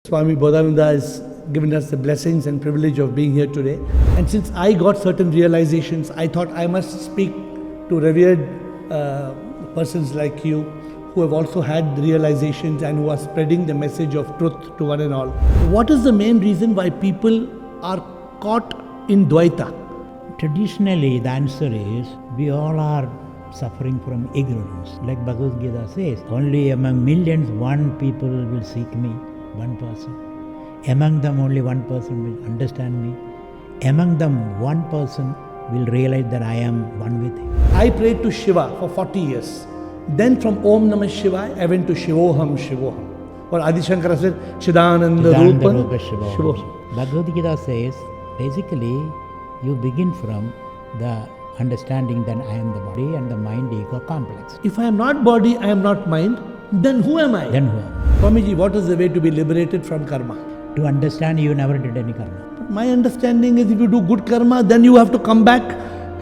Swami Bodhananda has given us the blessings and privilege of being here today. And since I got certain realizations, I thought I must speak to revered persons like you who have also had realizations and who are spreading the message of truth to one and all. What is the main reason why people are caught in Dvaita? Traditionally, the answer is we all are suffering from ignorance. Like Bhagavad Gita says, only among millions one people will seek me, one person. Among them only one person will understand me. Among them one person will realize that I am one with him. I prayed to Shiva for 40 years. Then from Om Namah Shivaya, I went to Shivoham, Shivoham. Or Adi Shankara said, Chidananda Rupa Shivoham. Bhagavad Gita says, basically, you begin from the understanding that I am the body and the mind-ego complex. If I am not body, I am not mind, then who am I? Then who am I? Swamiji, what is the way to be liberated from karma? To understand you never did any karma. But my understanding is if you do good karma, then you have to come back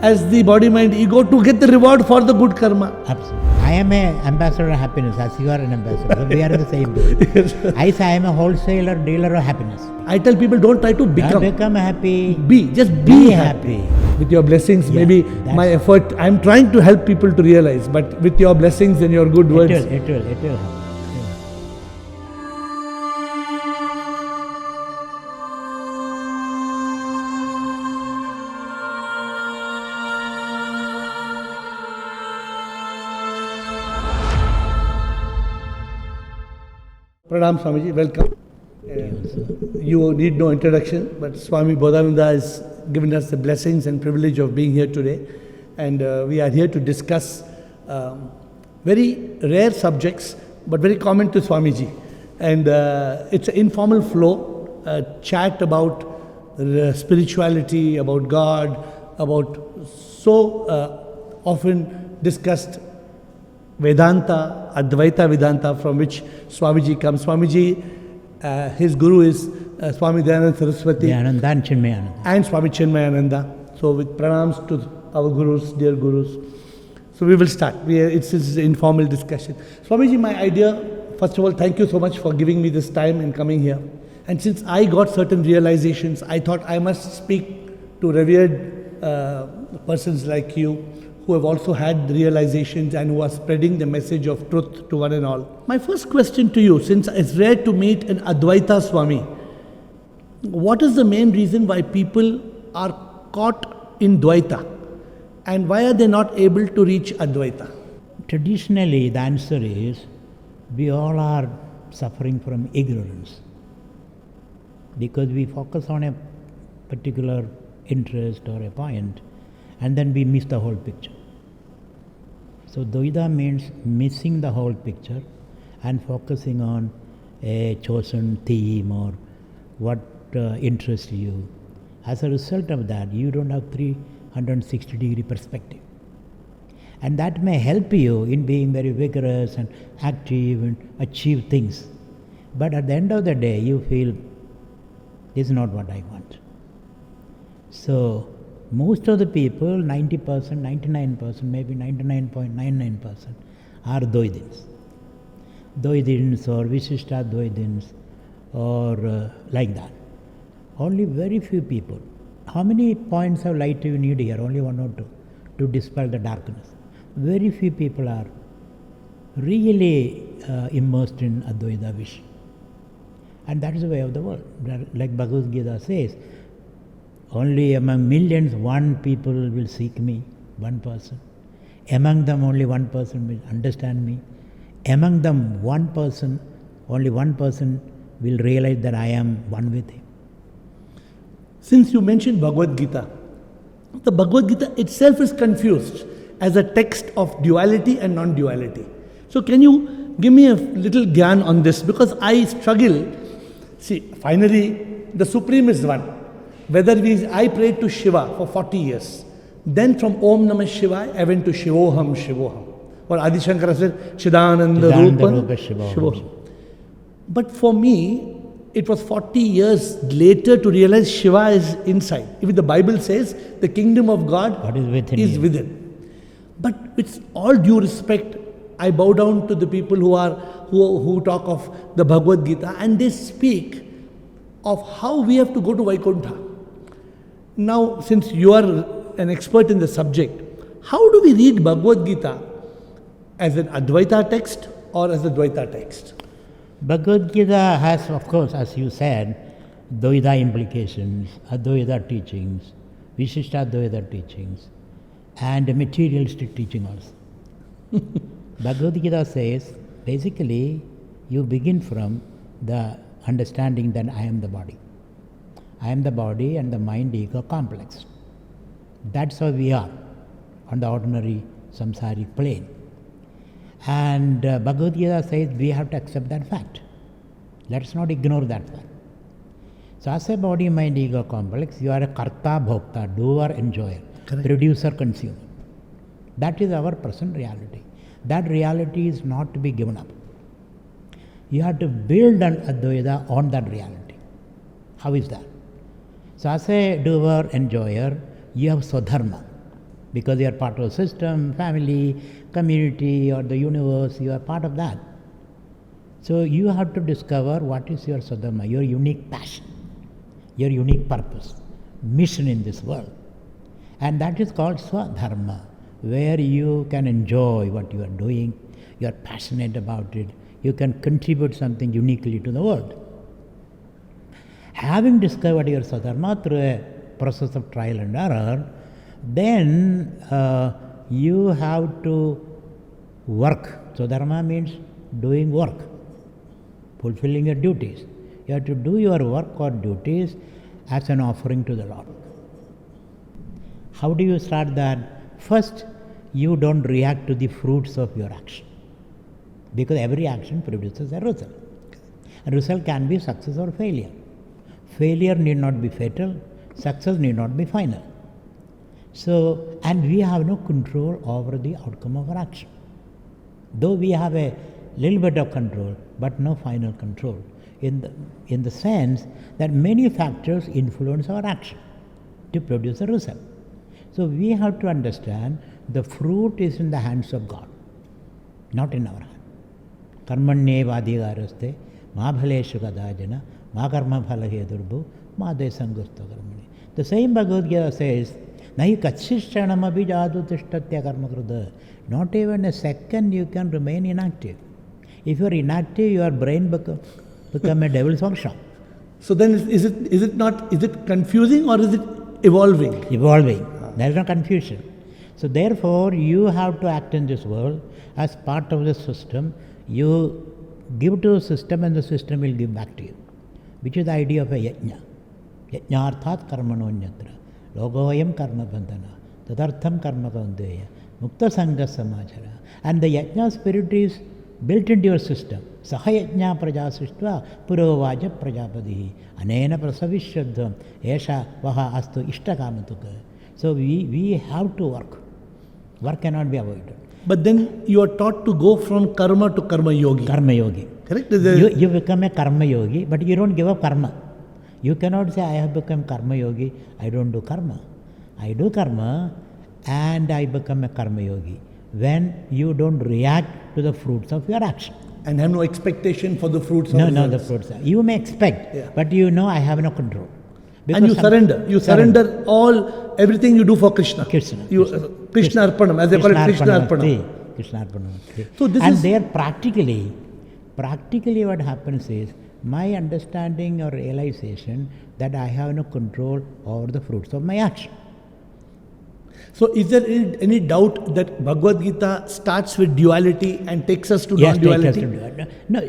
as the body, mind, ego to get the reward for the good karma. Absolutely. I am an ambassador of happiness as you are an ambassador. So we are in the same boat. Yes. I say I am a wholesaler, dealer of happiness. I tell people don't try to become. Don't become happy. Be. Just be happy. With your blessings, maybe my effort, I am trying to help people to realize, but with your blessings and your good words. It will happen. Pranam Swamiji, welcome. You need no introduction, but Swami Bodhananda has given us the blessings and privilege of being here today. And we are here to discuss very rare subjects, but very common to Swamiji. And it's an informal flow, a chat about spirituality, about God, about so often discussed Vedanta, Advaita Vedanta, from which Swamiji comes. Swamiji, his guru is Swami Dayananda Saraswati Dayananda and Chinmayananda. And Swami Chinmayananda. So with pranams to our gurus, dear gurus. So we will start. It's an informal discussion. Swamiji, my idea, first of all, thank you so much for giving me this time and coming here. And since I got certain realizations, I thought I must speak to revered persons like you who have also had realizations and who are spreading the message of truth to one and all. My first question to you, since it's rare to meet an Advaita Swami, what is the main reason why people are caught in Dvaita? And why are they not able to reach Advaita? Traditionally, the answer is we all are suffering from ignorance. Because we focus on a particular interest or a point, and then we miss the whole picture. So Dvaita means missing the whole picture and focusing on a chosen theme or what interests you. As a result of that, you don't have 360-degree perspective. And that may help you in being very vigorous and active and achieve things. But at the end of the day, you feel, this is not what I want. So most of the people, 90%, 99%, maybe 99.99% are Dvaitins. Dvaitins or Visishta Dvaitins or like that. Only very few people. How many points of light do you need here? Only one or two to dispel the darkness. Very few people are really immersed in Advaita vision. And that is the way of the world. Like Bhagavad Gita says, only among millions one people will seek me, one person. Among them only one person will understand me. Among them one person, only one person will realize that I am one with him. Since you mentioned Bhagavad Gita, the Bhagavad Gita itself is confused as a text of duality and non-duality. So can you give me a little gyan on this? Because I struggle. See, finally, the Supreme is one. I prayed to Shiva for 40 years. Then from Om Namah Shivaya, I went to Shivoham, Shivoham. Or Adi Shankara said, Chidananda Rupa Shivoham. But for me, it was 40 years later to realize Shiva is inside. Even the Bible says the kingdom of God is within. But with all due respect, I bow down to the people who talk of the Bhagavad Gita, and they speak of how we have to go to Vaikuntha. Now, since you are an expert in the subject, how do we read Bhagavad Gita? As an Advaita text or as a Dvaita text? Bhagavad Gita has, of course, as you said, Dvaita implications, Advaita teachings, Vishishtadvaita teachings, and materialistic teaching also. Bhagavad Gita says, basically, you begin from the understanding that I am the body. I am the body and the mind-ego complex. That's how we are on the ordinary samsaric plane. And Bhagavad Gita says we have to accept that fact. Let's not ignore that fact. So as a body, mind, ego complex, you are a karta, bhokta, doer, enjoyer, Correct. producer, consumer. That is our present reality. That reality is not to be given up. You have to build an Advaita on that reality. How is that? So as a doer, enjoyer, you have Swadharma. Because you are part of a system, family, community, or the universe, you are part of that. So you have to discover what is your Swadharma, your unique passion, your unique purpose, mission in this world. And that is called Swadharma, where you can enjoy what you are doing, you are passionate about it, you can contribute something uniquely to the world. Having discovered your Swadharma through a process of trial and error, then you have to work. Swadharma means doing work, fulfilling your duties. You have to do your work or duties as an offering to the Lord. How do you start that? First, you don't react to the fruits of your action, because every action produces a result. A result can be success or failure. Failure need not be fatal, success need not be final. So, and we have no control over the outcome of our action. Though we have a little bit of control, but no final control, in the sense that many factors influence our action to produce a result. So we have to understand the fruit is in the hands of God, not in our hand. Karmanyeva adhikaraste ma bhaleshu kadajana ma karma phalahe durbu ma desangusto karmani. The same Bhagavad Gita says, nahi kachishtanam abhijadu tishtatya karma kruda. Not even a second you can remain inactive. If you are inactive, your brain become a devil's workshop. So then is it confusing or is it evolving? Evolving. There is no confusion. So therefore, you have to act in this world as part of the system. You give to the system and the system will give back to you, which is the idea of a yajna. Yajnarthat karmanonyatra. Logoyam karma bandhana. Tadartham karma kandeya. Mukta sangha samachara. And the yajna spirit is built into your system. Sahayajna prajasishtva purovaja prajapadihi. Anena prasavishyaddham. Esha vaha astu ishtakamatuka. So we have to work. Work cannot be avoided. But then you are taught to go from karma to karma yogi. Karma yogi. Correct? You become a karma yogi, but you don't give up karma. You cannot say, I have become karma yogi, I don't do karma. I do karma and I become a karma yogi. When you don't react to the fruits of your action. And have no expectation for the fruits of the fruits. You may expect, but you know I have no control. Because and you surrender. You surrender everything you do for Krishna. Krishna Arpanam, as they call it, Krishna Arpanam. Krishna Arpanam. So this and there practically what happens is, my understanding or realization that I have no control over the fruits of my action. So is there any doubt that Bhagavad Gita starts with duality and takes us to non-duality? No,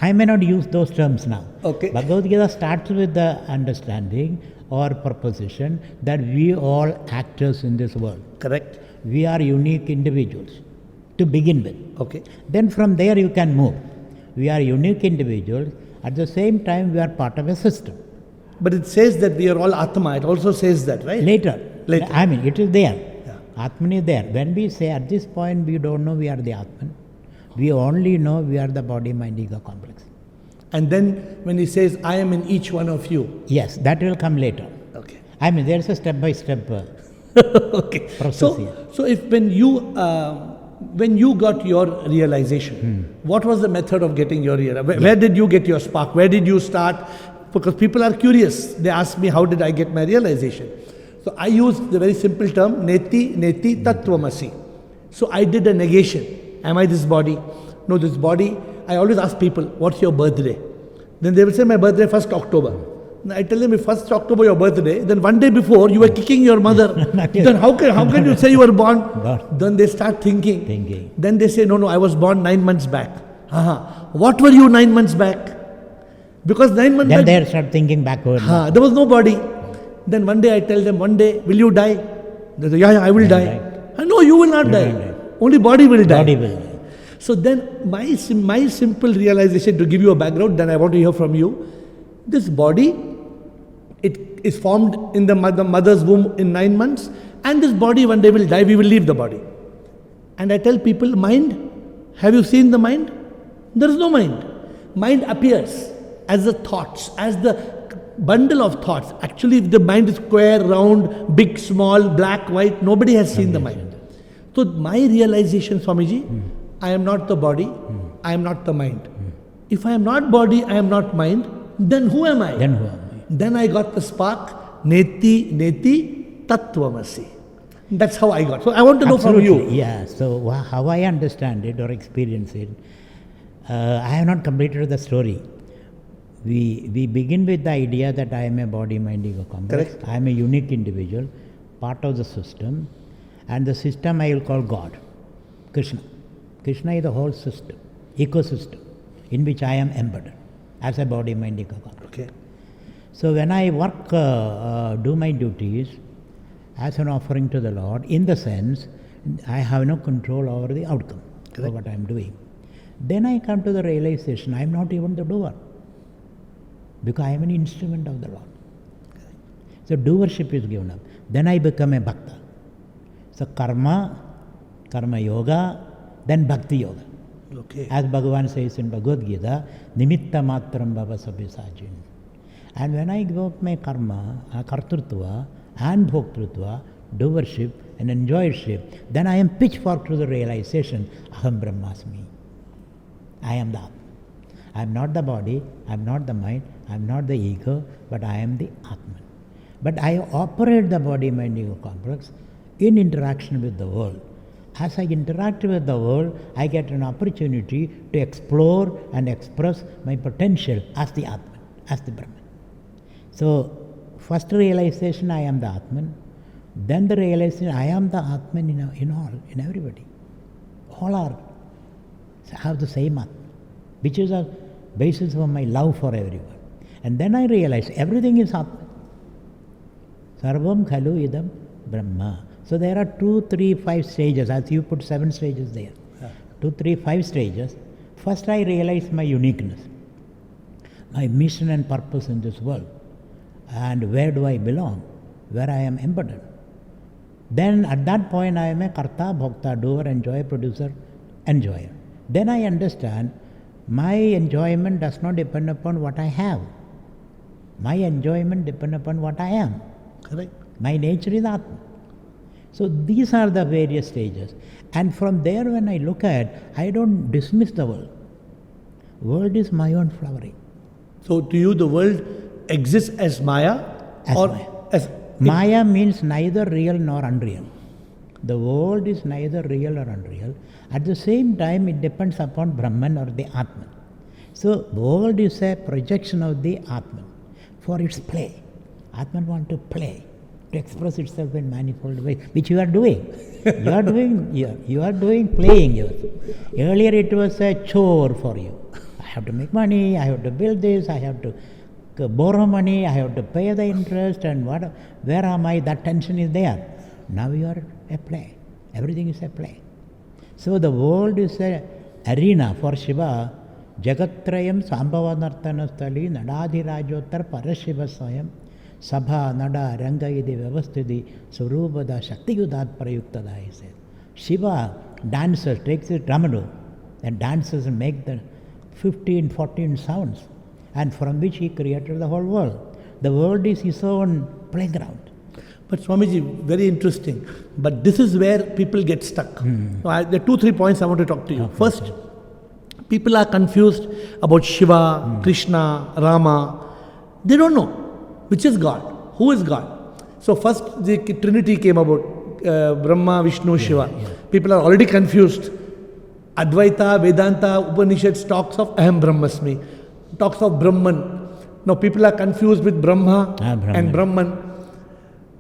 I may not use those terms now. Okay. Bhagavad Gita starts with the understanding or proposition that we all actors in this world. Correct. We are unique individuals to begin with. Okay. Then from there you can move. We are unique individuals. At the same time, we are part of a system. But it says that we are all Atma. It also says that, right? Later. I mean, it is there. Yeah. Atman is there. When we say at this point, we don't know we are the Atman. We only know we are the body, mind, ego complex. And then when he says, I am in each one of you. Yes, that will come later. Okay. I mean, there is a step-by-step okay. process here. So if when you when you got your realization, what was the method of getting your realization? Where did you get your spark? Where did you start? Because people are curious. They ask me, how did I get my realization? So I used the very simple term, neti, neti, tattvamasi. So I did a negation. Am I this body? No, this body. I always ask people, what's your birthday? Then they will say, my birthday 1st October. I tell them, if 1st October your birthday, then one day before you were kicking your mother. Then how can you say you were born? Then they start thinking. Then they say, no, I was born 9 months back. What were you 9 months back? Because 9 months then back... Then they start thinking backward. There was no body. Then one day I tell them, one day, will you die? They say, yeah, I will die. No, you will not die. Only body will die. Body will die. So then my simple realization, to give you a background, then I want to hear from you. This body, it is formed in the mother's womb in 9 months, and this body one day will die, we will leave the body. And I tell people, mind, have you seen the mind? There is no mind. Mind appears as the thoughts, as the bundle of thoughts. Actually, if the mind is square, round, big, small, black, white, nobody has seen the mind. So my realization, Swamiji, I am not the body, I am not the mind. If I am not body, I am not mind, then who am I? Then I got the spark, neti, neti, tattvamasi. That's how I got. So I want to know from you. Yeah, so how I understand it or experience it, I have not completed the story. We begin with the idea that I am a body, mind, ego complex. Correct. I am a unique individual, part of the system, and the system I will call God, Krishna. Krishna is the whole system, ecosystem, in which I am embedded as a body, mind, ego complex. Okay. So when I work, do my duties as an offering to the Lord, in the sense, I have no control over the outcome of what I am doing. Then I come to the realization, I am not even the doer, because I am an instrument of the Lord. So doership is given up. Then I become a bhakta. So karma yoga, then bhakti yoga. Okay. As Bhagwan says in Bhagavad Gita, nimitta matram bhava sabhisajin. And when I give up my karma, kartrutva and bhoktrutva, doership and enjoyership, then I am pitchfork to the realization, aham brahmasmi. I am the Atman. I am not the body, I am not the mind, I am not the ego, but I am the Atman. But I operate the body, mind, ego complex in interaction with the world. As I interact with the world, I get an opportunity to explore and express my potential as the Atman, as the Brahman. So, first realization, I am the Atman. Then the realization, I am the Atman in all, in everybody. All are have the same Atman, which is a basis of my love for everyone. And then I realize everything is Atman. Sarvam khalu idam Brahma. So there are 2, 3, 5 stages, as you put 7 stages there. 2, 3, 5 stages. First I realize my uniqueness, my mission and purpose in this world, and where do I belong, where I am embedded. Then at that point I am a karta, bhokta, doer, enjoyer, producer, enjoyer. Then I understand my enjoyment does not depend upon what I have. My enjoyment depends upon what I am. Correct. My nature is Atman. So these are the various stages. And from there when I look at, I don't dismiss the world. World is my own flowering. So to you the world exists as Maya? Maya means neither real nor unreal. The world is neither real or unreal. At the same time, it depends upon Brahman or the Atman. So, world is a projection of the Atman for its play. Atman wants to play, to express itself in manifold ways, which you are doing. You are doing playing. Earlier it was a chore for you. I have to make money, I have to build this, I have to borrow money, I have to pay the interest, and where am I? That tension is there. Now you are a play. Everything is a play. So the world is an arena for Shiva. Jagatrayam Sambhavanartanastali Nadadhirajotar Parashiva Swayam Sabha Nada Rangayidi Vyavasthidi Surubada Shaktiyudat Prayuktada, he says. Shiva dances, takes his dramado and dances and make the 15, 14 sounds, and from which he created the whole world. The world is his own playground. But Swamiji, very interesting. But this is where people get stuck. So there are 2-3 points I want to talk to you. Okay. First, people are confused about Shiva, Krishna, Rama. They don't know which is God, who is God. So first the Trinity came about, Brahma, Vishnu, Shiva. People are already confused. Advaita, Vedanta, Upanishads talks of Aham Brahmasmi, talks of Brahman. Now people are confused with Brahma and Brahman.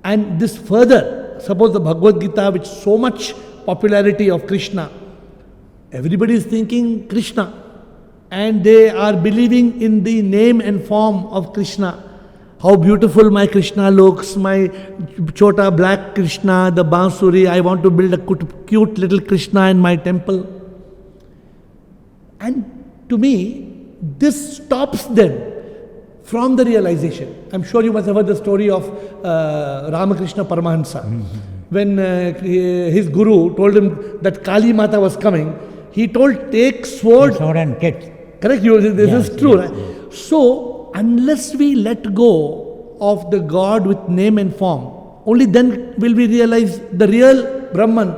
And this further, suppose the Bhagavad Gita, with so much popularity of Krishna, everybody is thinking Krishna. And they are believing in the name and form of Krishna. How beautiful my Krishna looks, my chota black Krishna, the Bansuri, I want to build a cute little Krishna in my temple. And to me, this stops them from the realization. I'm sure you must have heard the story of Ramakrishna Paramahansa. When his guru told him that Kali Mata was coming, he told, take sword. Sword and kids. Correct? This is true. Right? So, unless we let go of the God with name and form, only then will we realize the real Brahman.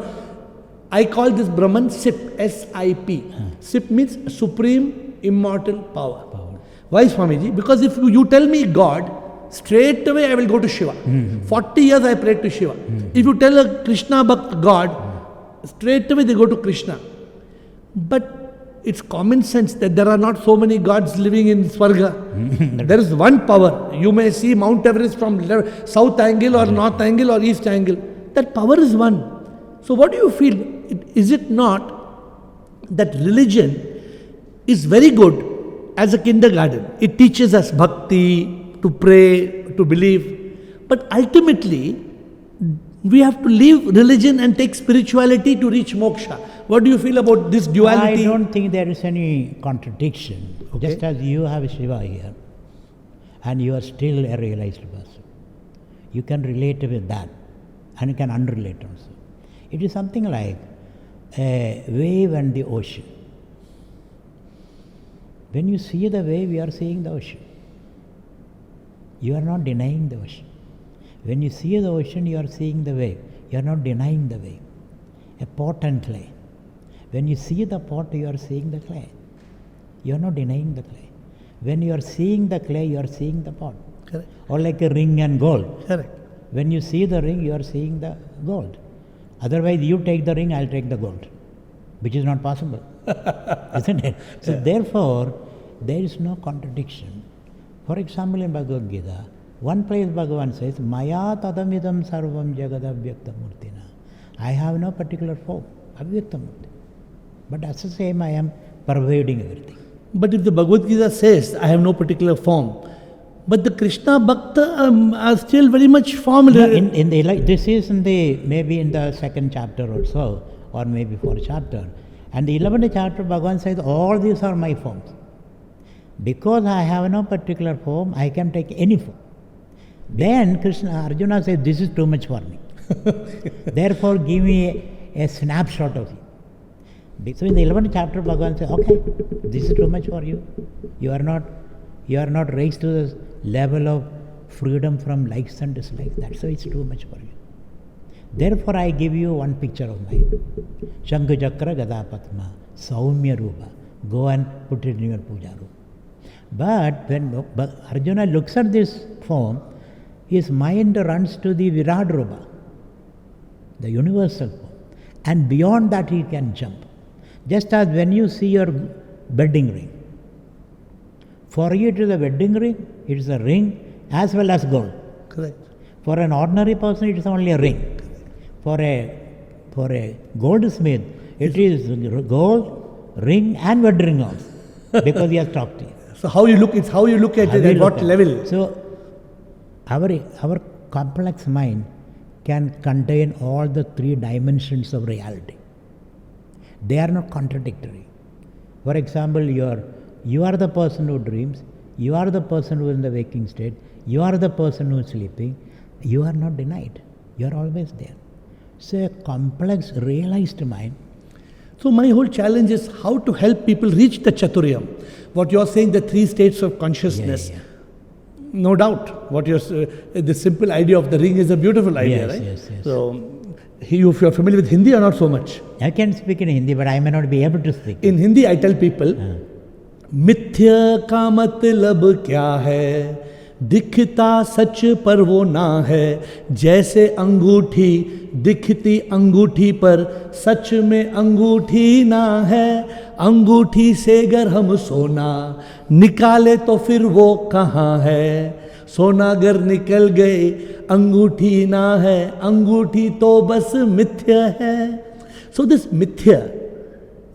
I call this Brahman SIP, S-I-P. SIP means Supreme Immortal Power. Why, Swamiji? Because if you tell me God, straight away I will go to Shiva. 40 years I prayed to Shiva. If you tell a Krishna Bhakt God, straight away they go to Krishna. But it's common sense that there are not so many gods living in Swarga. There is one power. You may see Mount Everest from south angle or north angle or east angle. That power is one. So what do you feel? Is it not that religion is very good as a kindergarten? It teaches us bhakti, to pray, to believe. But ultimately, we have to leave religion and take spirituality to reach moksha. What do you feel about this duality? I don't think there is any contradiction. Okay. Just as you have Shiva here, and you are still a realized person. You can relate with that, and you can unrelate also. It is something like a wave and the ocean. When you see the wave, you are seeing the ocean. You are not denying the ocean. When you see the ocean, you are seeing the wave. You are not denying the wave. A pot and clay. When you see the pot, you are seeing the clay. You are not denying the clay. When you are seeing the clay, you are seeing the pot. Correct. Or like a ring and gold. Correct. When you see the ring, you are seeing the gold. Otherwise, you take the ring, I'll take the gold, which is not possible. Isn't it? So therefore, there is no contradiction. For example, in Bhagavad Gita, one place Bhagwan says, Maya tadamidam sarvam jagadavyakta murtina. I have no particular form, avyakta murti. But as the same, I am pervading everything. But if the Bhagavad Gita says, I have no particular form, but the Krishna Bhakta are still very much formal. No, this is maybe in the second chapter or so, or maybe fourth chapter. And the 11th chapter, Bhagwan says, all these are my forms. Because I have no particular form, I can take any form. Then Arjuna says, this is too much for me. Therefore, give me a snapshot of you. So in the 11th chapter, Bhagwan says, okay, this is too much for you. You are not raised to the level of freedom from likes and dislikes. That's why it's too much for you. Therefore, I give you one picture of mine. Shankha Chakra Gada Padma, Saumya Rupa. Go and put it in your puja room. But when Arjuna looks at this form, his mind runs to the Virat Rupa, the universal form. And beyond that he can jump. Just as when you see your wedding ring. For you it is a wedding ring, it is a ring as well as gold. Correct. For an ordinary person it is only a ring. For a goldsmith it is gold, ring and wedding ring also. Because he has talked to you. So how you look, it's how you look at it, at what level. So our complex mind can contain all the three dimensions of reality. They are not contradictory. For example, you are the person who dreams, you are the person who is in the waking state, you are the person who is sleeping, you are not denied. You are always there. So a complex, realized mind. So my whole challenge is how to help people reach the Chaturyam. What you are saying, the three states of consciousness. No doubt. What you're the simple idea of the ring is a beautiful idea, Yes, right? yes, yes. So, if you're familiar with Hindi or not so much? I can speak in Hindi, but I may not be able to speak. In Hindi, I tell people, मिथ्या का मतलब क्या है? दिखता सच पर वो ना है, जैसे अंगूठी दिखती अंगूठी पर सच में अंगूठी ना है। अंगूठी से अगर हम सोना निकाले तो फिर वो कहाँ है? सोना अगर निकल गए अंगूठी ना है, अंगूठी तो बस मिथ्या है। So this mithya,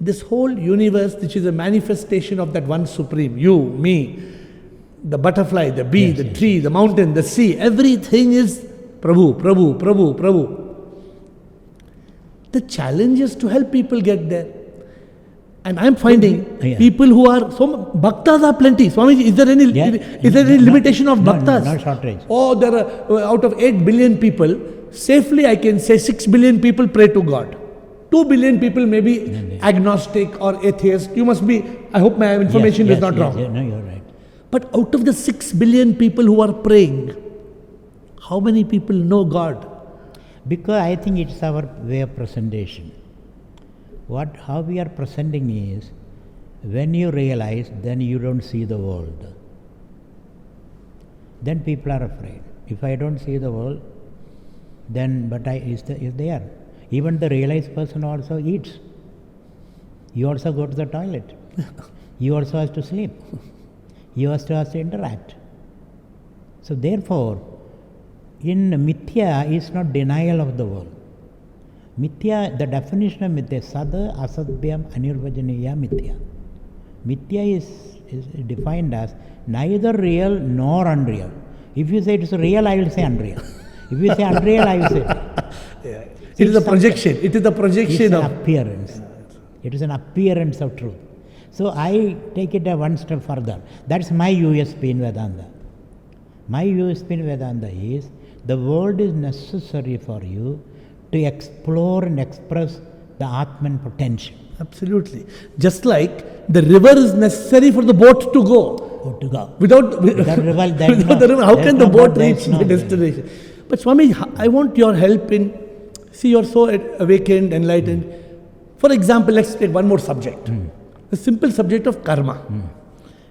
this whole universe, which is a manifestation of that one supreme, you, me, the butterfly, the bee, the tree, the mountain, the sea, everything is Prabhu, Prabhu, Prabhu, Prabhu. The challenge is to help people get there. And I'm finding people who are, bhaktas are plenty. Swamiji, is there any, limitation of bhaktas? No shortage. Oh, there are, out of 8 billion people, safely I can say 6 billion people pray to God. 2 billion people may be agnostic or atheist. You must be, I hope my information is not wrong. No, you're right. But out of the 6 billion people who are praying, how many people know God? Because I think it's our way of presentation. How we are presenting is, when you realize, then you don't see the world. Then people are afraid. If I don't see the world, then, is there. Even the realized person also eats. He also goes to the toilet. He also has to sleep. He also has to interact. So therefore, in Mithya is not denial of the world. Mithya, the definition of Mithya, Sada Asadbhyam Anirvajaniya Mithya. Mithya is defined as neither real nor unreal. If you say it's real, I will say unreal. If you say unreal, I will say. It is a projection. It is a projection of appearance. It is an appearance of truth. So I take it one step further. That's my USP in Vedanta. My USP in Vedanta is the world is necessary for you to explore and express the Atman potential. Absolutely. Just like the river is necessary for the boat to go. Without the river, how can the boat reach the destination? But Swami, I want your help in, see, you're so awakened, enlightened. For example, let's take one more subject. The simple subject of karma.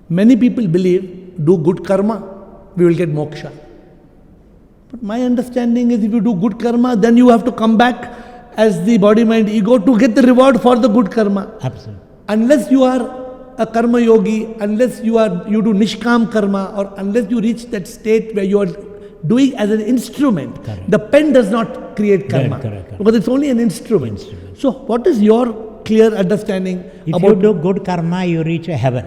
Many people believe, do good karma, we will get moksha. But my understanding is, if you do good karma, then you have to come back as the body, mind, ego to get the reward for the good karma. Absolutely. Unless you are a karma yogi, unless you do nishkam karma, or unless you reach that state where you are doing as an instrument. Correct. The pen does not create karma. Correct. Because it's only an instrument. So what is your clear understanding if you do good karma, you reach a heaven.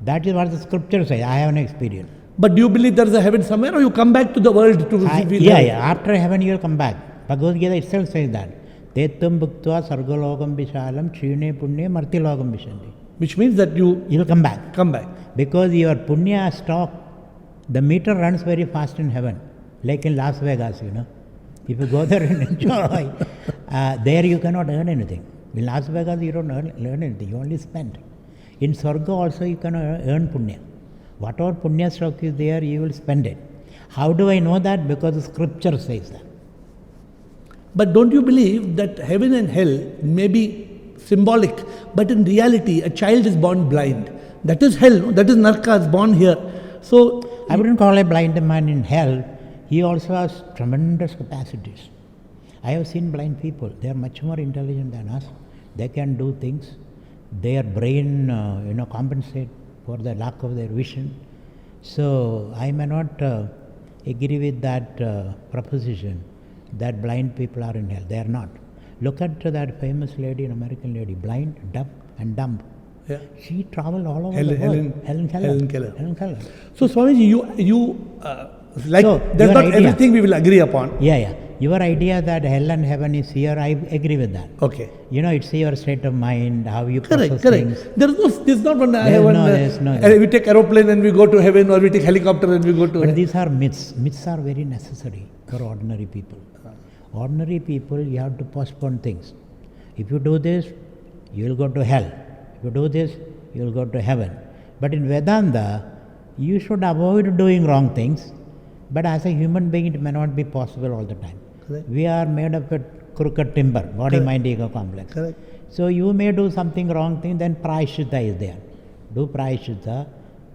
That is what the scripture says. I have an experience. But do you believe there is a heaven somewhere, or you come back to the world to feel after heaven you will come back. Bhagavad Gita itself says that. Tetum bhuktva sargalokam vishalam chine punya martilokam vishanti. Which means that you will come back. Come back. Because your punya stock, the meter runs very fast in heaven, like in Las Vegas, If you go there and enjoy, there you cannot earn anything. In Las Vegas you don't earn anything, you only spend. In Swarga also you can earn punya. Whatever punya stock is there, you will spend it. How do I know that? Because the scripture says that. But don't you believe that heaven and hell may be symbolic, but in reality a child is born blind. That is hell, that is narka, is born here. So I wouldn't call a blind man in hell. He also has tremendous capacities. I have seen blind people. They are much more intelligent than us. They can do things. Their brain, compensate for the lack of their vision. So I may not agree with that proposition that blind people are in hell. They are not. Look at that famous lady, an American lady, blind, deaf and dumb. Yeah. She traveled all over the world. Helen Keller. So Swamiji, that's not everything we will agree upon. Yeah. Your idea that hell and heaven is here, I agree with that. Okay. It's your state of mind, how you process things. There's not one, we take aeroplane and we go to heaven, or we take helicopter and we go to But these are myths. Myths are very necessary for ordinary people. Ordinary people, you have to postpone things. If you do this, you will go to hell. If you do this, you will go to heaven. But in Vedanta, you should avoid doing wrong things, but as a human being it may not be possible all the time. Correct. We are made of a crooked timber, body, mind, ego complex. Correct. So you may do something wrong thing, then prayaschitta is there. Do prayaschitta,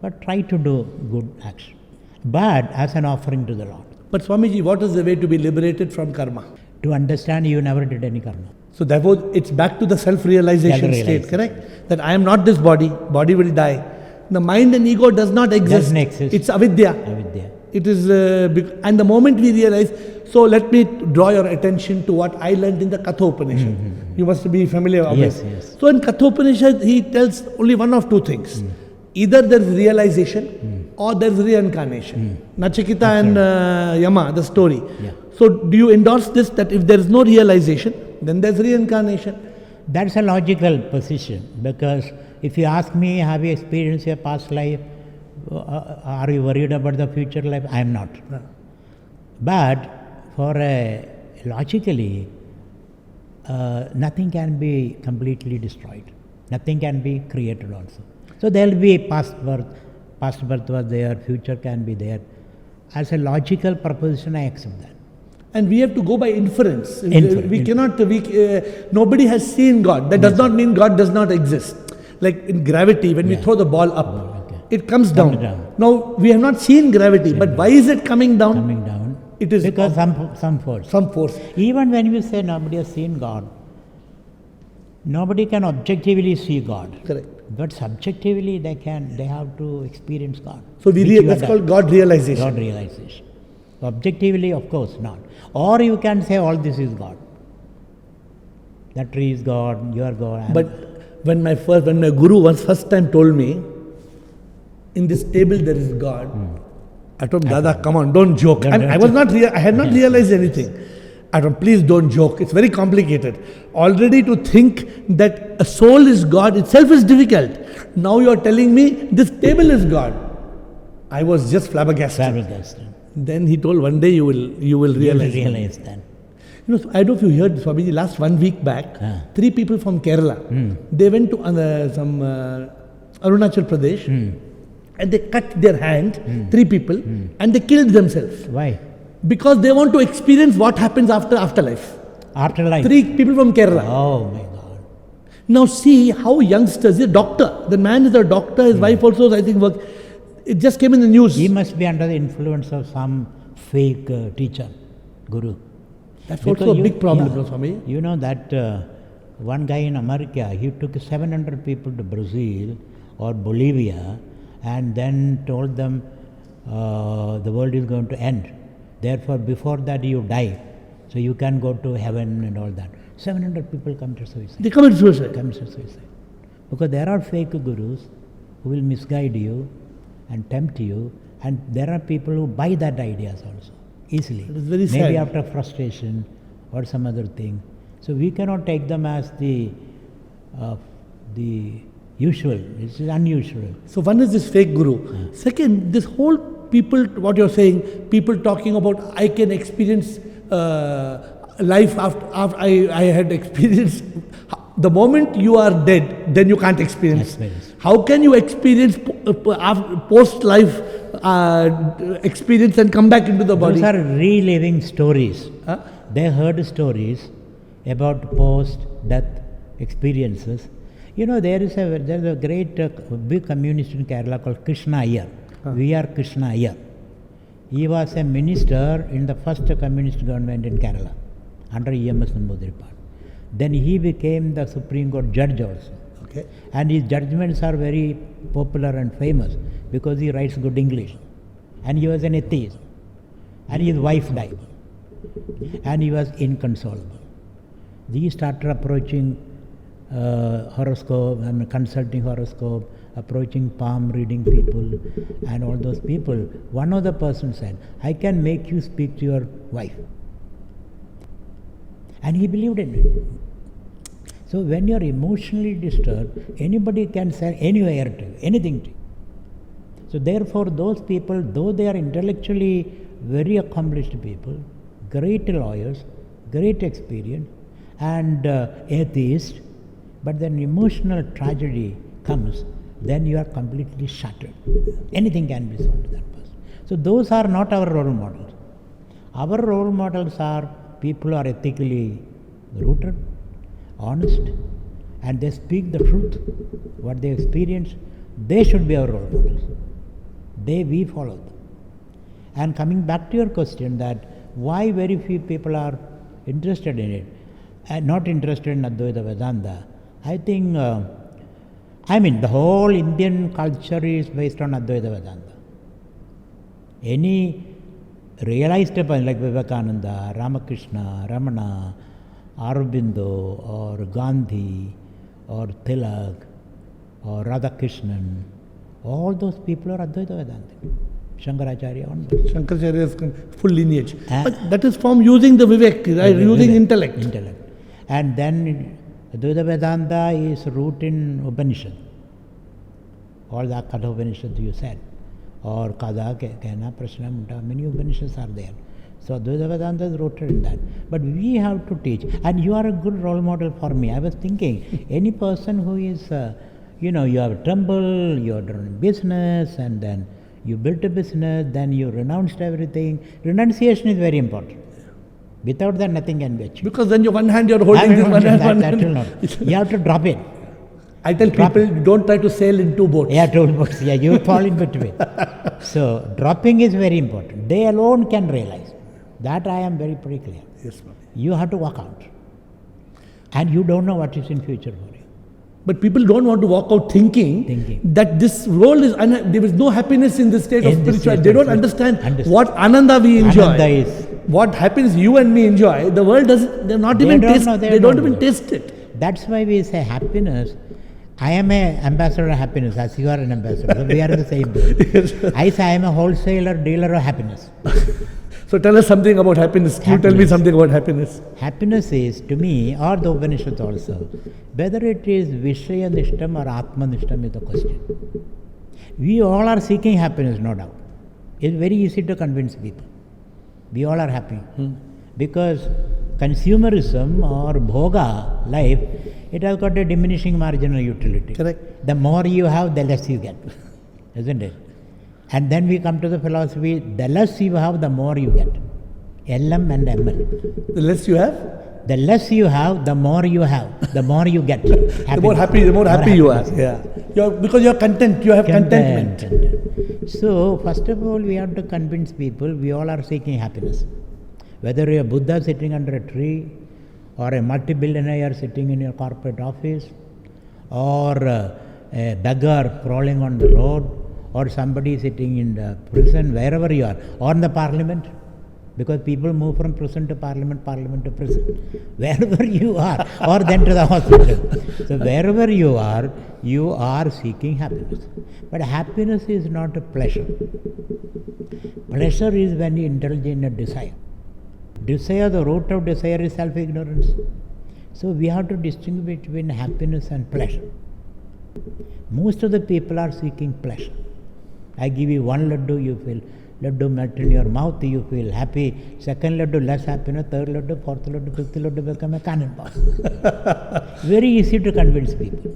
but try to do good action. But as an offering to the Lord. But Swamiji, what is the way to be liberated from karma? To understand you never did any karma. So therefore, it's back to the self-realization state, correct? That I am not this body, body will die. The mind and ego does not exist. Doesn't exist. It's avidya. Avidya. It is, and the moment we realize, so let me draw your attention to what I learned in the Katha Upanishad. You must be familiar with Yes, it. yes. So in Katha Upanishad, he tells only one of two things. Either there is realization or there is reincarnation. Nachiketa and Yama, the story. Yeah. So do you endorse this, that if there is no realization, then there is reincarnation? That's a logical position, because if you ask me, have you experienced your past life? Are you worried about the future life? I am not. No. But for logically, nothing can be completely destroyed. Nothing can be created also. So there will be past birth was there, future can be there. As a logical proposition, I accept that. And we have to go by inference. Inference. Nobody has seen God. That does not mean God does not exist. Like in gravity, when we throw the ball up, it comes down. Now, we have not seen gravity, but why is it coming down? Coming down. It is because some force. Some force. Even when you say nobody has seen God, nobody can objectively see God. Correct. But subjectively they have to experience God. So that's called God realization. God realization. Objectively, of course, not. Or you can say all this is God. That tree is God, you are God. But when my guru first time told me, in this table there is God, I told him, Dada, come on, don't joke. I had not realized anything. I told him, please don't joke. It's very complicated. Already to think that a soul is God itself is difficult. Now you are telling me this table is God. I was just flabbergasted. Then he told, one day you will realize. You will realize that. You know, I don't know if you heard, Swamiji, last 1 week back, 3 people from Kerala, they went to some Arunachal Pradesh, and they cut their hand, 3 people, and they killed themselves. Why? Because they want to experience what happens after afterlife. Afterlife? 3 people from Kerala. Oh my God. Now see how youngsters, he's a doctor, the man is a doctor, his wife also I think works. It just came in the news. He must be under the influence of some fake teacher, guru. That's also a big problem, Swami. You know that one guy in America, he took 700 people to Brazil or Bolivia and then told them the world is going to end. Therefore, before that you die. So you can go to heaven and all that. 700 people commit suicide. They commit suicide. Because there are fake gurus who will misguide you and tempt you, and there are people who buy that ideas also easily. It is very sad. Maybe after frustration or some other thing. So we cannot take them as the usual. It is unusual. So one is this fake guru. Second, this whole people, what you're saying, people talking about I can experience life after I had experienced. The moment you are dead, then you can't experience. How can you experience post-life experience and come back into the body? Those are reliving stories. They heard stories about post-death experiences. You know, there is a great big communist in Kerala called Krishna AiR. We are Krishna AiR. He was a minister in the first communist government in Kerala under EMS Namboodiripad. Then he became the Supreme Court judge also. Okay. And his judgments are very popular and famous because he writes good English. And he was an atheist. And his wife died. And he was inconsolable. He started approaching horoscope, consulting horoscope, approaching palm reading people and all those people. One of the persons said, I can make you speak to your wife. And he believed in it. So when you are emotionally disturbed, anybody can say anywhere to you, anything to you. So therefore those people, though they are intellectually very accomplished people, great lawyers, great experience, and atheists, but then emotional tragedy comes, then you are completely shattered. Anything can be sold to that person. So those are not our role models. Our role models are people who are ethically rooted, honest, and they speak the truth, what they experience. They should be our role models. We follow them. And coming back to your question that why very few people are interested in it, and not interested in Advaita Vedanta, I think, the whole Indian culture is based on Advaita Vedanta. Any realized person like Vivekananda, Ramakrishna, Ramana, Aurobindo, or Gandhi, or Tilak, or Radhakrishnan, all those people are Advaita Vedanta. Shankaracharya onwards. Shankaracharya's full lineage. But that is from using the Vivek, right? Using intellect. And then Advaita Vedanta is rooted in Upanishad. All the Katha Upanishad you said. Or Kada, Kena, Prashna, Mutta, many Upanishads are there. So Advaita Vedanta is rooted in that. But we have to teach. And you are a good role model for me. I was thinking, any person who is, you have a temple, you are doing business, and then you built a business, then you renounced everything. Renunciation is very important. Without that, nothing can be achieved. Because then one hand you are holding this, one hand. That will not. You have to drop it. I tell people, don't try to sail in two boats. Yeah, two boats. Yeah, you fall in between. So, dropping is very important. They alone can realize. That I am very pretty clear. Yes, ma'am. You have to walk out. And you don't know what is in future for you. But people don't want to walk out thinking that this world is, there is no happiness in this state of spirituality. They don't understand what Ananda we enjoy. Ananda is. What happens you and me enjoy, the world doesn't, they don't even taste it. That's why we say happiness. I am an ambassador of happiness, as you are an ambassador. So we are in the same boat. Yes. I say I am a wholesaler, dealer of happiness. So tell us something about happiness. You tell me something about happiness. Happiness is, to me, or the Upanishads also, whether it is Vishaya Nishtam or Atman Nishtam is the question. We all are seeking happiness, no doubt. It's very easy to convince people. We all are happy. Because consumerism or bhoga life, it has got a diminishing marginal utility. Correct. The more you have, the less you get. Isn't it? And then we come to the philosophy, the less you have, the more you get. LM and ML. The less you have? The less you have, the more you have, the more you get. The more happy you are. Yeah. Because you're content, you have contentment. So, first of all, we have to convince people we all are seeking happiness. Whether you're a Buddha sitting under a tree, or a multi-billionaire sitting in your corporate office, or a beggar crawling on the road, or somebody sitting in the prison, wherever you are, or in the parliament, because people move from prison to parliament, parliament to prison. Wherever you are, or then to the hospital. So wherever you are seeking happiness. But happiness is not a pleasure. Pleasure is when you indulge in a desire. Desire, the root of desire is self-ignorance. So we have to distinguish between happiness and pleasure. Most of the people are seeking pleasure. I give you one laddu, you feel laddu melt in your mouth, you feel happy. Second laddu, less happiness. Third laddu, fourth laddu, fifth laddu become a cannonball. Very easy to convince people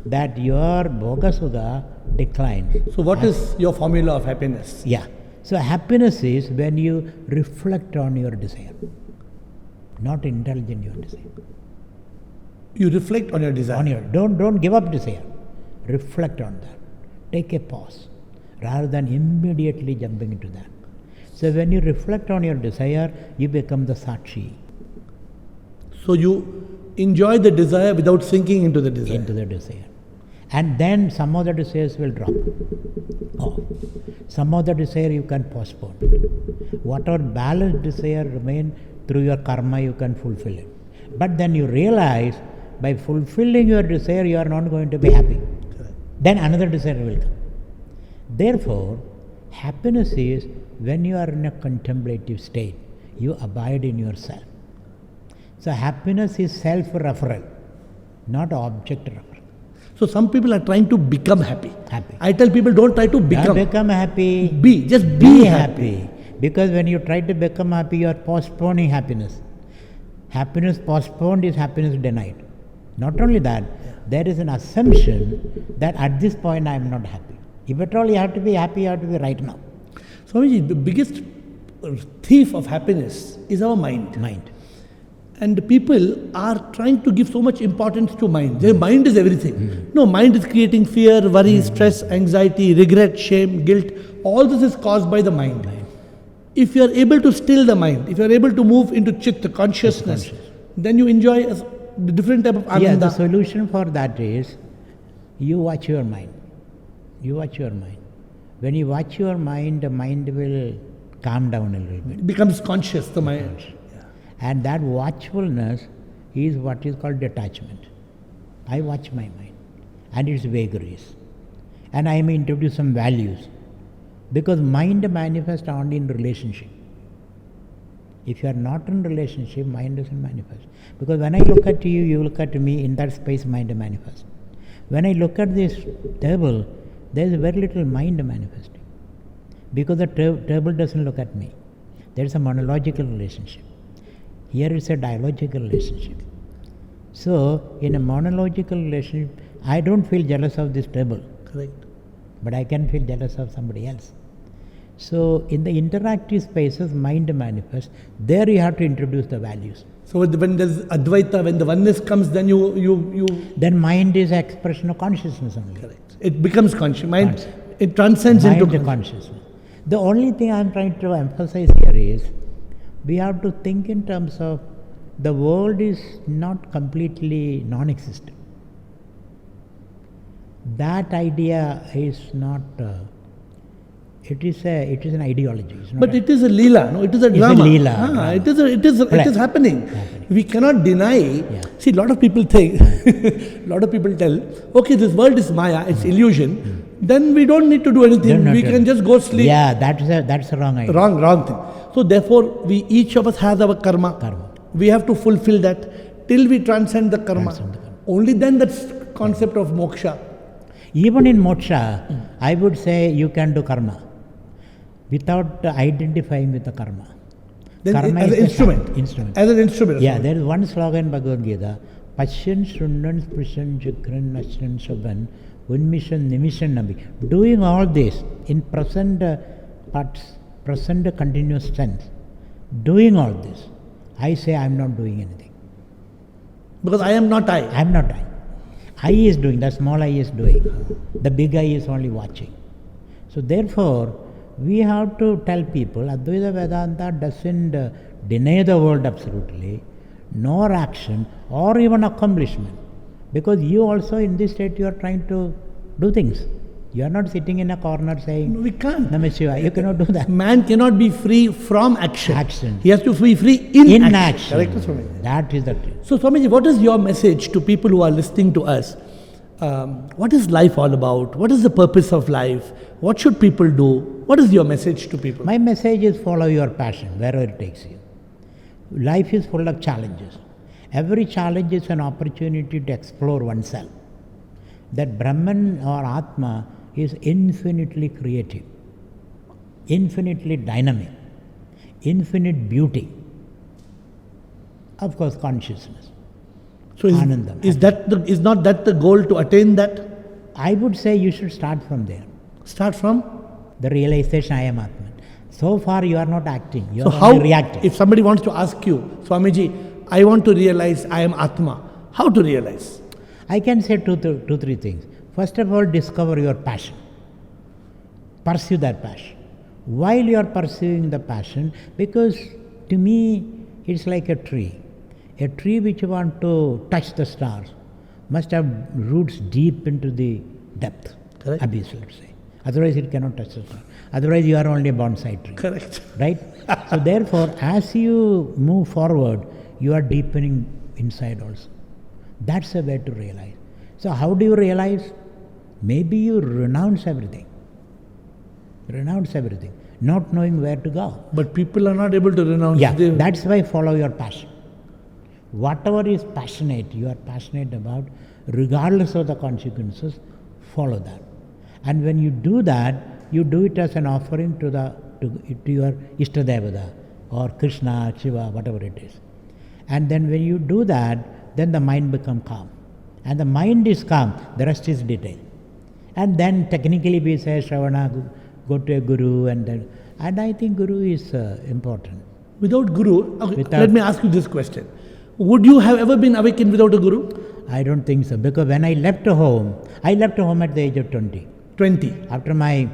that your bhoga sudha declines. So what is your formula of happiness? Yeah. So happiness is when you reflect on your desire, not indulge in your desire. You reflect on your desire. Don't give up desire. Reflect on that. Take a pause, rather than immediately jumping into that. So when you reflect on your desire, you become the Sakshi. So you enjoy the desire without sinking into the desire. And then some of the desires will drop off. Some of the desire you can postpone. Whatever balanced desire remain, through your karma you can fulfill it. But then you realize, by fulfilling your desire, you are not going to be happy. Correct. Then another desire will come. Therefore, happiness is when you are in a contemplative state, you abide in yourself. So happiness is self-referral, not object-referral. So some people are trying to become happy. I tell people, don't try to become. Don't become happy. Just be happy. Because when you try to become happy, you are postponing happiness. Happiness postponed is happiness denied. Not only that, there is an assumption that at this point I am not happy. If at all you have to be happy, you have to be right now. Swamiji, the biggest thief of happiness is our mind. Mind. And people are trying to give so much importance to mind. Their mind is everything. No, mind is creating fear, worry, stress, anxiety, regret, shame, guilt. All this is caused by the mind. If you are able to still the mind, if you are able to move into chitta, consciousness, then you enjoy a different type of ananda. Yeah, the solution for that is you watch your mind. You watch your mind. When you watch your mind, the mind will calm down a little bit. It becomes conscious, the mind. And that watchfulness is what is called detachment. I watch my mind and its vagaries. And I may introduce some values. Because mind manifests only in relationship. If you are not in relationship, mind doesn't manifest. Because when I look at you, you look at me, in that space mind manifests. When I look at this table, there is very little mind manifesting. Because the table doesn't look at me. There is a monological relationship. Here it's a dialogical relationship. So, in a monological relationship, I don't feel jealous of this table. Correct. But I can feel jealous of somebody else. So, in the interactive spaces, mind manifests. There you have to introduce the values. So, when there's Advaita, when the oneness comes, then you Then mind is expression of consciousness only. Correct. It becomes conscious. Mind, it transcends mind into consciousness. The only thing I am trying to emphasize here is, we have to think in terms of the world is not completely non-existent. That idea is not. It is an ideology. But it is a leela, no? It is a drama. It's a leela. Drama. It is happening. We cannot deny. Yeah. See, a lot of people think, a lot of people tell, okay, this world is Maya, it's illusion. Then we don't need to do anything. We can just go sleep. Yeah, that's a wrong idea. Wrong thing. So therefore, each of us has our karma. We have to fulfill that till we transcend the karma. Only then that's concept of moksha. Even in moksha, I would say you can do karma without identifying with the karma. Then Karma as is an instrument. Instrument. As an instrument. Yeah, there is one slogan in Bhagavad Gita, Pashyan, Shrundan, Sprishan, Chakran, Nashran, Shaban, Unmishan, Nimishan, Nabi. Doing all this in present parts, present continuous tense, doing all this, I say I am not doing anything. Because I am not I. I am not I. I is doing, the small I is doing. The big I is only watching. So therefore, we have to tell people, Advaita Vedanta doesn't deny the world absolutely, nor action, or even accomplishment. Because you also in this state, you are trying to do things. You are not sitting in a corner saying, no, we can't. Namah Shiva. You cannot do that. Man cannot be free from action. Action. He has to be free in action. Correct, Swami? That is the truth. So, Swamiji, what is your message to people who are listening to us? What is life all about? What is the purpose of life? What should people do? What is your message to people? My message is follow your passion, wherever it takes you. Life is full of challenges. Every challenge is an opportunity to explore oneself. That Brahman or Atma is infinitely creative, infinitely dynamic, infinite beauty. Of course, consciousness. So Anandam. is not that the goal to attain that? I would say you should start from there. Start from? The realization I am Atman. So far you are not acting, you So are how, only reacting. if somebody wants to ask you, Swamiji, I want to realize I am Atma, how to realize? I can say two, three things. First of all, discover your passion. Pursue that passion. While you are pursuing the passion, because to me it's like a tree. A tree which want to touch the stars must have roots deep into the depth, Correct. abyss, let's say. Otherwise it cannot touch the stars. Otherwise you are only a bonsai tree. Correct. Right? So therefore, as you move forward, you are deepening inside also. That's a way to realize. So how do you realize? Maybe you renounce everything. Renounce everything, not knowing where to go. But people are not able to renounce. Yeah, that's why follow your passion. Whatever is passionate, you are passionate about, regardless of the consequences, follow that. And when you do that, you do it as an offering to your Ishtadevata or Krishna, Shiva, whatever it is. And then when you do that, then the mind becomes calm. And the mind is calm, the rest is detail. And then technically we say Shravana, go to a guru, and I think guru is important. Without guru, okay, let me ask you this question. Would you have ever been awakened without a guru? I don't think so, because when I left home at the age of 20. 20. After my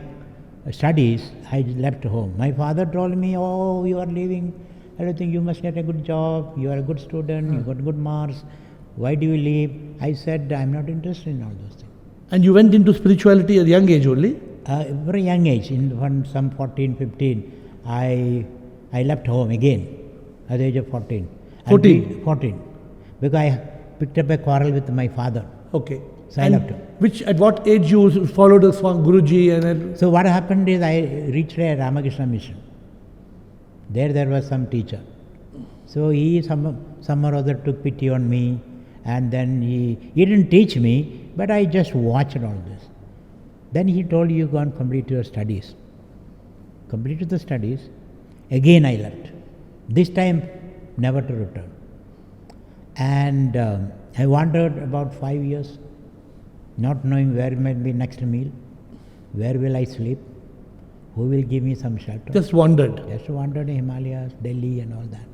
studies, I left home. My father told me, oh, you are leaving everything, you must get a good job, you are a good student, you got good marks, why do you leave? I said, I'm not interested in all those things. And you went into spirituality at a young age only? Very young age, when some 14, 15, I left home again at the age of 14. 14. Because I picked up a quarrel with my father. Okay. So I left home. At what age you followed the Guruji? And so what happened is I reached a Ramakrishna mission. There was some teacher. So he some or other took pity on me, and then he didn't teach me, but I just watched all this. Then he told, you go and complete your studies. Completed the studies. Again I left. This time never to return. And I wandered about 5 years, not knowing where might be next meal, where will I sleep, who will give me some shelter. Just wandered. Just wandered in Himalayas, Delhi and all that.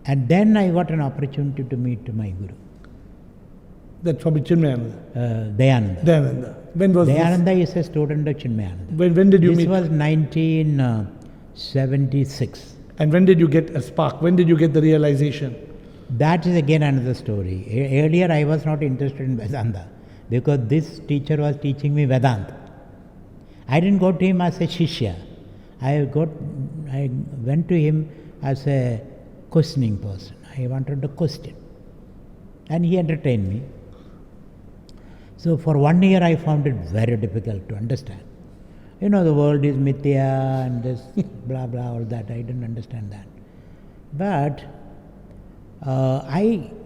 And then I got an opportunity to meet my guru. That's from Chinmayananda? Dayananda. Dayananda. When was Dayananda is a student of Chinmayananda. When did you meet? This was 1976. And when did you get a spark? When did you get the realization? That is again another story. Earlier I was not interested in Vedanta because this teacher was teaching me Vedanta. I didn't go to him as a Shishya. I went to him as a questioning person. I wanted to question. And he entertained me. So for 1 year I found it very difficult to understand. The world is Mithya and this blah blah, all that. I didn't understand that. But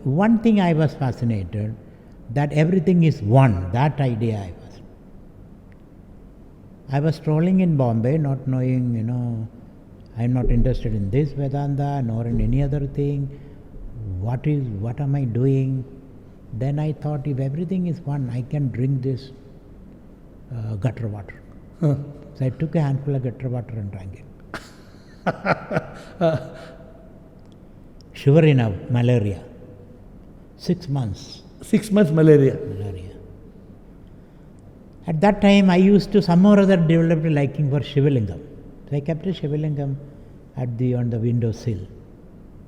one thing I was fascinated, that everything is one. That idea I was strolling in Bombay, not knowing, I'm not interested in this Vedanta nor in any other thing. What am I doing? Then I thought, if everything is one, I can drink this gutter water. So I took a handful of gutter water and drank it. Shivering of malaria. 6 months. 6 months malaria. At that time, I used to some or other develop a liking for Shivalingam. So I kept a Shivalingam on the window sill,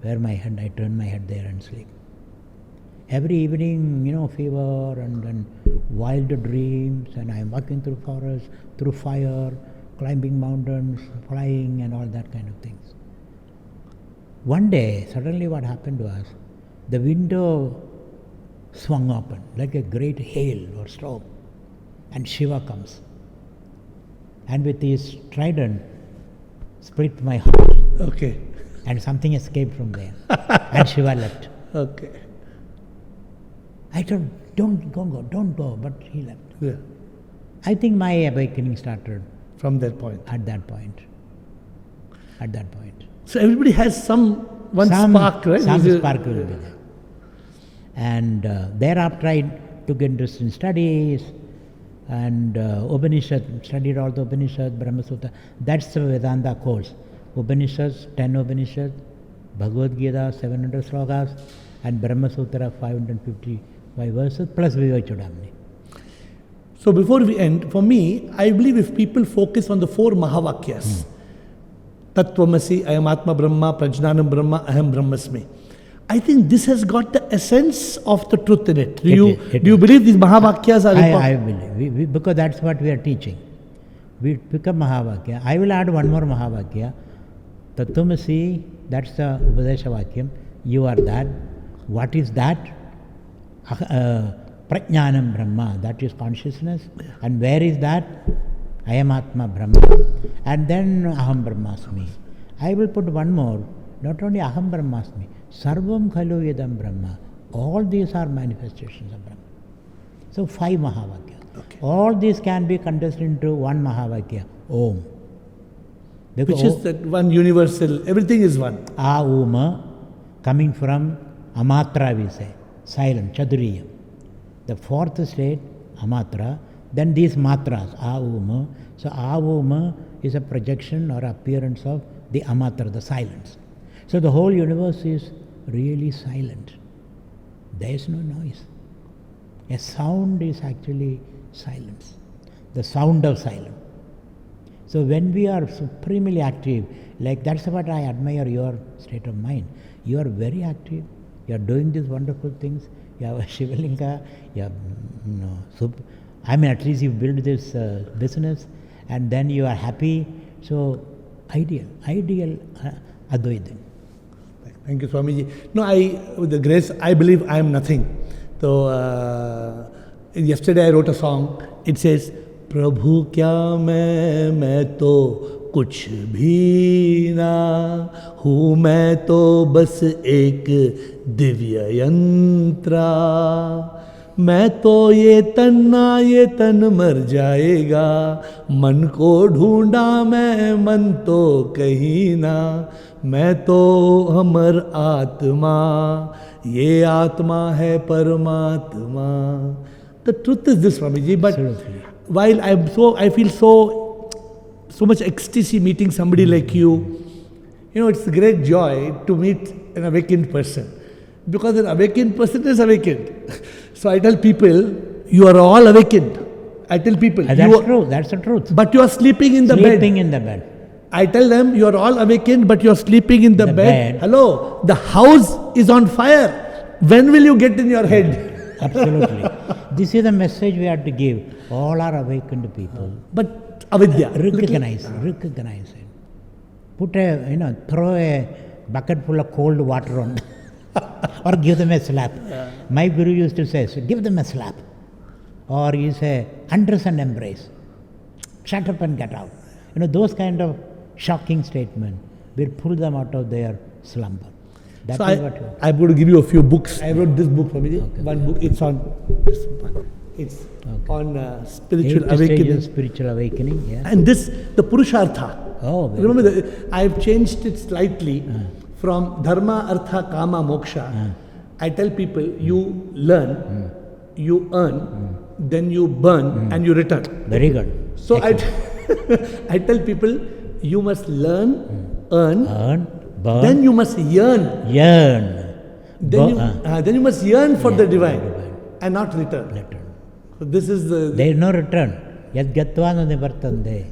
where I turn my head there and sleep. Every evening, fever and wild dreams, and I'm walking through forest, through fire, climbing mountains, flying, and all that kind of things. One day, suddenly what happened was, the window swung open like a great hail or storm, and Shiva comes. And with his trident, split my heart. Okay. And something escaped from there. And Shiva left. Okay. I told, don't go, but he left. Yeah. I think my awakening started from that point. At that point. So everybody has some spark, right? Some spark will be there. And thereafter I took interest in studies and Upanishad, studied all the Upanishads, Brahma Sutra. That's the Vedanta course. Upanishads, 10 Upanishads, Bhagavad Gita, 700 slokas, and Brahma Sutra, 555 verses, plus Vivekchudamani. So before we end, for me, I believe if people focus on the 4 Mahavakyas, Tattvamasi, Ayam Atma Brahma, Prajnanam Brahma, Aham Brahmasmi, I think this has got the essence of the truth in it. Do you believe these Mahavakyas are important? I believe, because that's what we are teaching. We pick up Mahavakya. I will add one more Mahavakya. Tattvamasi, that's the Upadesha Vakyam. You are that. What is that? Prajnanam Brahma, that is consciousness. And where is that? Ayam Atma Brahma. And then Aham Brahmasmi. I will put one more. Not only Aham Brahmasmi, Sarvam Khalu Yedam Brahma. All these are manifestations of Brahma. So 5 Mahavakya. Okay. All these can be condensed into one Mahavakya, Om. Which is that one universal, everything is one. Auma, coming from Amatra we say, silent, Chaturiyam. The fourth state, amatra, then these matras, a-uma. So a-uma is a projection or appearance of the amatra, the silence. So the whole universe is really silent. There is no noise. A sound is actually silence, the sound of silence. So when we are supremely active, like that's what I admire your state of mind. You are very active. You are doing these wonderful things. You have a Shivalinga. You have, at least you build this business, and then you are happy. So ideal Advaita. Thank you, Swamiji. No, with the grace, I believe I am nothing. So yesterday I wrote a song. It says, प्रभु क्या मैं तो कुछ भी ना हूँ, मैं तो बस एक दिव्य यंत्रा, मैं तो ये तन मर जाएगा, मन को ढूंढा मैं मन तो कहीं ना, मैं तो अमर आत्मा, ये आत्मा है परमात्मा. The truth is this, Swamiji, but absolutely. While I feel so much ecstasy meeting somebody like you. It's a great joy to meet an awakened person, because an awakened person is awakened. So I tell people, you are all awakened. I tell people, that's true. That's the truth. But you are sleeping in the bed. Sleeping in the bed. I tell them, you are all awakened, but you are sleeping in the bed. Hello, the house is on fire. When will you get in your head? Absolutely. This is the message we have to give. All are awakened people. But avidya. Recognize it. Put throw a bucket full of cold water on or give them a slap. My guru used to say, give them a slap. Or you say, undress and embrace. Shut up and get out. Those kind of shocking statements will pull them out of their slumber. So I'm going to give you a few books. I wrote this book for me. Okay. One book, it's on spiritual awakening. Spiritual awakening, yeah. And this, the Purushartha. Oh, remember, I've changed it slightly from Dharma, Artha, Kama, Moksha. I tell people, you learn, you earn, then you burn, and you return. Very good. So I tell people, you must learn, earn, burn, then you must yearn. Then you must yearn for the divine and not return. So this is the... There is no return. Yad gatva nivartande.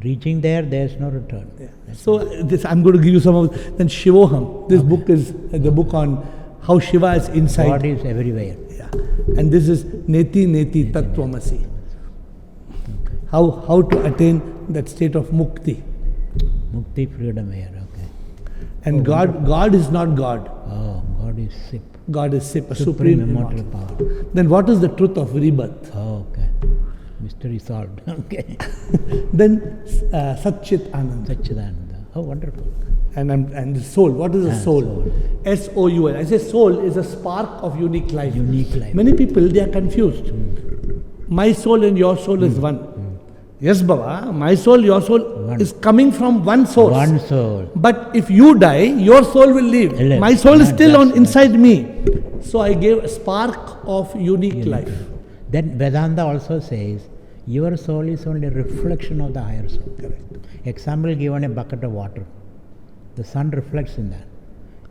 Reaching there is no return. Yeah. So this, I'm going to give you some of... Then Shivoham. This book is the book on how Shiva is inside. God is everywhere. Yeah. And this is Neti Tattvamasi. Okay. How to attain that state of Mukti. Mukti, freedom here, okay. And God is not God. Oh, God is Sip. God is Sip, a supreme immortal power. Then what is the truth of rebirth? Oh, okay. Mystery solved. Okay. Then Satchit Ananda. Oh, wonderful. And the soul. What is the soul? S-O-U-L. I say soul is a spark of unique life. Many people, they are confused. My soul and your soul is one. Yes, Baba, my soul, your soul is coming from one source. One soul. But if you die, your soul will leave. My soul is still inside me. So I gave a spark of unique life. Then Vedanta also says, your soul is only a reflection of the higher soul. Correct. Example given, a bucket of water. The sun reflects in that.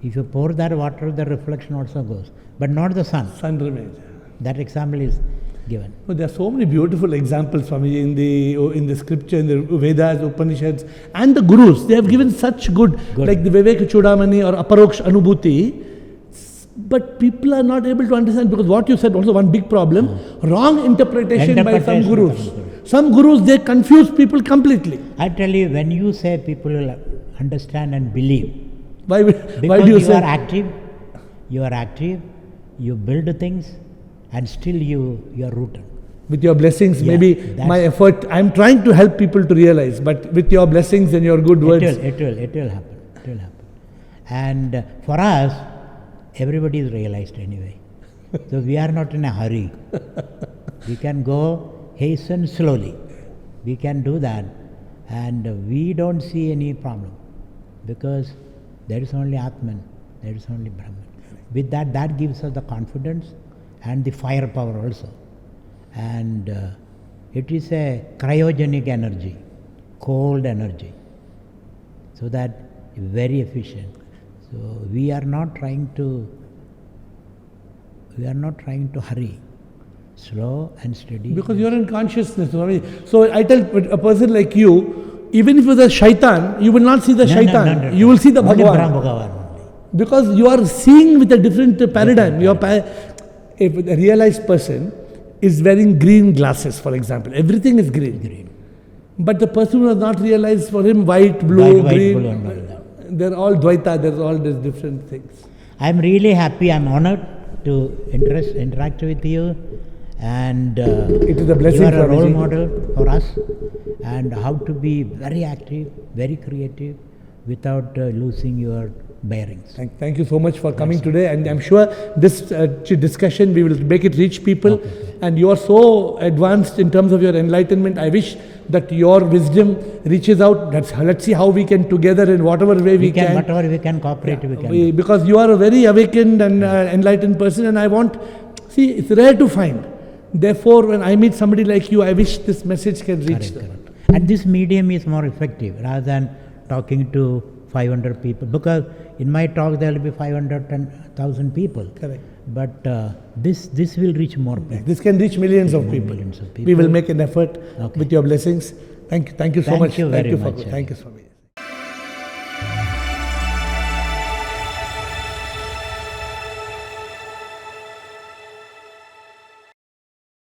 If you pour that water, the reflection also goes. But not the sun. Sun remains. That example is given. Well, there are so many beautiful examples, Swami, in the scripture, in the Vedas, Upanishads, and the Gurus. They have given such good. Like the Viveka Chudamani or Aparoksh Anubhuti. But people are not able to understand, because what you said, also one big problem, wrong interpretation by some Gurus. Some Gurus, they confuse people completely. I tell you, when you say people will understand and believe, why do you say? You are active, you build things, and still you are rooted. With your blessings, maybe my effort, I am trying to help people to realize, but with your blessings and your good words. It will happen. And for us, everybody is realized anyway. So we are not in a hurry. We can go hasten slowly. We can do that, and we don't see any problem, because there is only Atman, there is only Brahman. With that gives us the confidence, and the firepower also. And it is a cryogenic energy, cold energy, so that very efficient. So we are not trying to hurry. Slow and steady. Because you are in consciousness. Swami. So I tell a person like you, even if you are the shaitan, you will not see the shaitan. No. You will see the Only Bhagwan. Bhagwan only. Because you are seeing with a different paradigm. If a realized person is wearing green glasses, for example, everything is green. But the person who has not realized, for him, white, blue, green, blue and all that. they're all Dvaita, there's all these different things. I'm really happy, I'm honored to interact with you. And it is a blessing. You are a role Swamiji. model for us, and how to be very active, very creative, without losing your bearings. Thank you so much for coming today, and I'm sure this discussion, we will make it reach people. Okay. And you are so advanced in terms of your enlightenment. I wish that your wisdom reaches out. Let's see how we can together in whatever way we can. Whatever we can cooperate, we can. Because you are a very awakened and enlightened person, and it's rare to find. Therefore, when I meet somebody like you, I wish this message can reach them. Correct. And this medium is more effective rather than talking to 500 people. Because in my talk there will be 500,000 people. Correct. But this will reach more people. This can reach millions of people. We will make an effort with your blessings. Thank you so much. Thank you very much. Thank you, Swami.